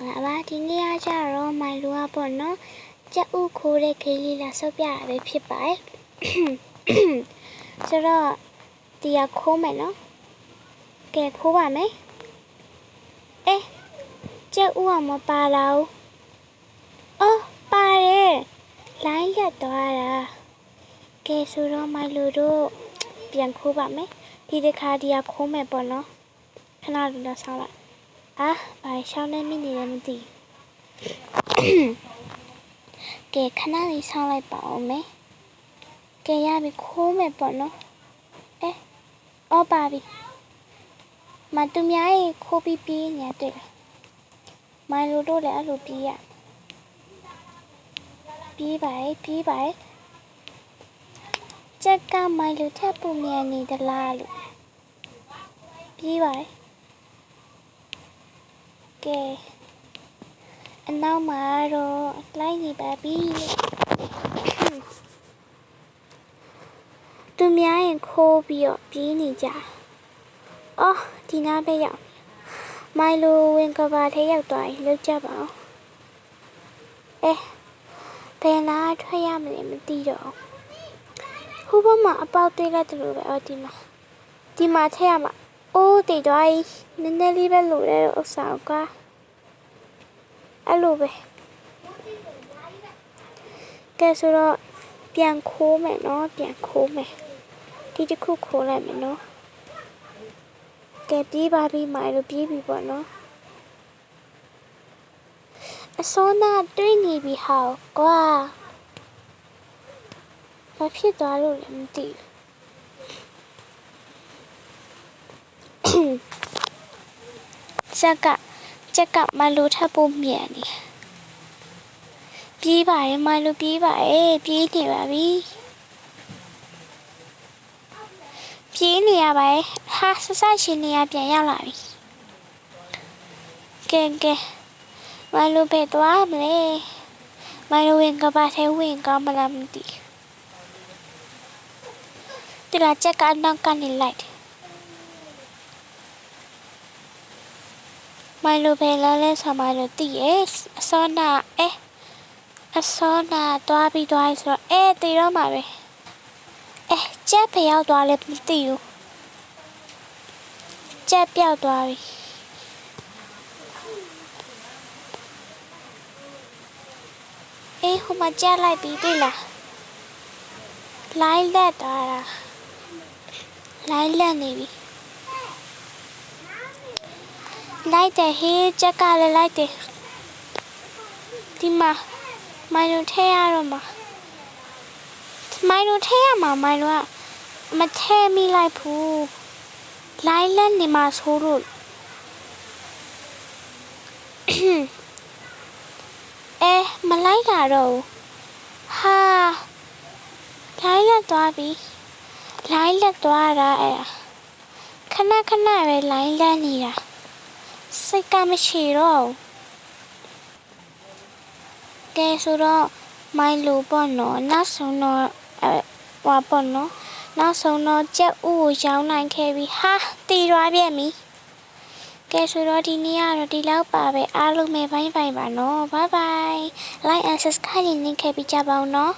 ပါဒီနေ့ကကြတော့မိုင်လူကပေါ့နော်ကြက်ဥခိုးတဲ့ခေးလေးလာဆော့ပြရပဲဖြစ်ပါတယ်ဆိုတော့ဒီကခိုးမယ်နော်ကဲခိုးပါမယ်ကြက်ဥကမပါလာဘူးအော်ပါတယ်လိုင်းရက်သွားတာကဲဆိုတော့မိုင်လူတို့ပြန်ခိုးပါမယ်ဒီတစ်ခါဒီကခိုးမယ်ပေါ့နော်ခဏလူတော့ဆောင်းလိုက်ဘာရှောင်းနေမိနေလဲမသိကဲခဏလေးဆောင်းလိုက်ပါဦးမယ်ကဲရပြီခိုးမယ်ပေါ့နော်အော်ပါပြီမတူများရေခိုးပြီးပြေးနေတယ်မိုင်လိုတို့လည်းအဲ့လိုပြေးရပြေးပါကြက်ကမိုင်လိုထပ်ပူမြန်နေသလားလို့ပြေးပါကဲအနောက်မှာတော့လိုက်နေပါပြီသူများရင်ခိုးပြီးတော့ပြေးနေကြအော်ဒီနားပဲရောက်မိုင်လိုဝင်ကဘာထဲရောက်သွားပြီလောက်ကြပါဦးဘယ်နာထွက်ရမလဲမသိတော့ဟိုဘက်မှာအပေါက်သေးလိုက်တယ်လို့ပဲဒီမှာထည့်ရမှာအိုးတည်သွားပြီနည်းနည်းလေးပဲလိုတဲ့ဥစ္စာကွာအဲ့လိုပဲကဲဆိုတော့ပြန်ခိုးမယ်နော်ပြန်ခိုးမယ်ဒီတစ်ခုခိုးလိုက်မယ်နော်ကဲပြေးပါပြီမိုင်လိုပြေးပြီပေါ့နော်အစောနာတွေးနေပြီဟောကွာဘာဖြစ်သွားလို့လဲမသိဘူးကြက်ကမလိုထပ်ဖို့မြန်နေပြေးပါရဲ့မလိုပြေးပါရဲ့ပြေးနေပါပြီပြေးနေရပါရဲ့ဟာဆရှင်နေရပြန်ရောက်လာပြီကဲမလိုပဲသွားမလဲမလိုဝင်ကဘာထဲဝင်ကောင်းမလားမသိဒီလာကြက်ကနောက်ကနေလိုက်မိုင်လိုပဲလာလဲဆာမိုင်လိုတည်ရဲ့အစောနာသွားပြီးဆိုတော့တည်တော့မှာပဲကြက်ဖျောက်သွားလဲမသိဘူးကြက်ပြောက်သွားပြီဟိုမှာကြက်လိုက်ပြီးတွေ့လားလိုင်းလက်သွားတာလိုင်းလက်နေပြီလိုက်တယ်ဟေးကြက်ကလည်းလိုက်တယ်ဒီမှာမိုင်လိုထဲရတော့မှာမိုင်လိုထဲရမှာမိုင်လိုကမထဲမိလိုက်ဘူးလိုင်းလက်နေမှာဆိုလို့မလိုက်တာတော့ဟာလိုင်းလက်သွားပြီလိုင်းလက်သွားတာခဏပဲလိုင်းလက်နေတာစိတ်ကမရှိတော့ကဲဆိုတော့မိုင်လိုပေါ့နော်နောက်ဆုံးတော့ပေါ့နော်နောက်ဆုံးတော့ကြက်ဥကိုရောင်းနိုင်ခဲ့ပြီဟာတီးသွားပြန်ပြီကဲဆိုတော့ဒီနေ့ကတော့ဒီလောက်ပါပဲအားလုံးပဲဘိုင်းပါနော် bye bye like and subscribe နေခဲ့ပြီးကြပါဦးနော်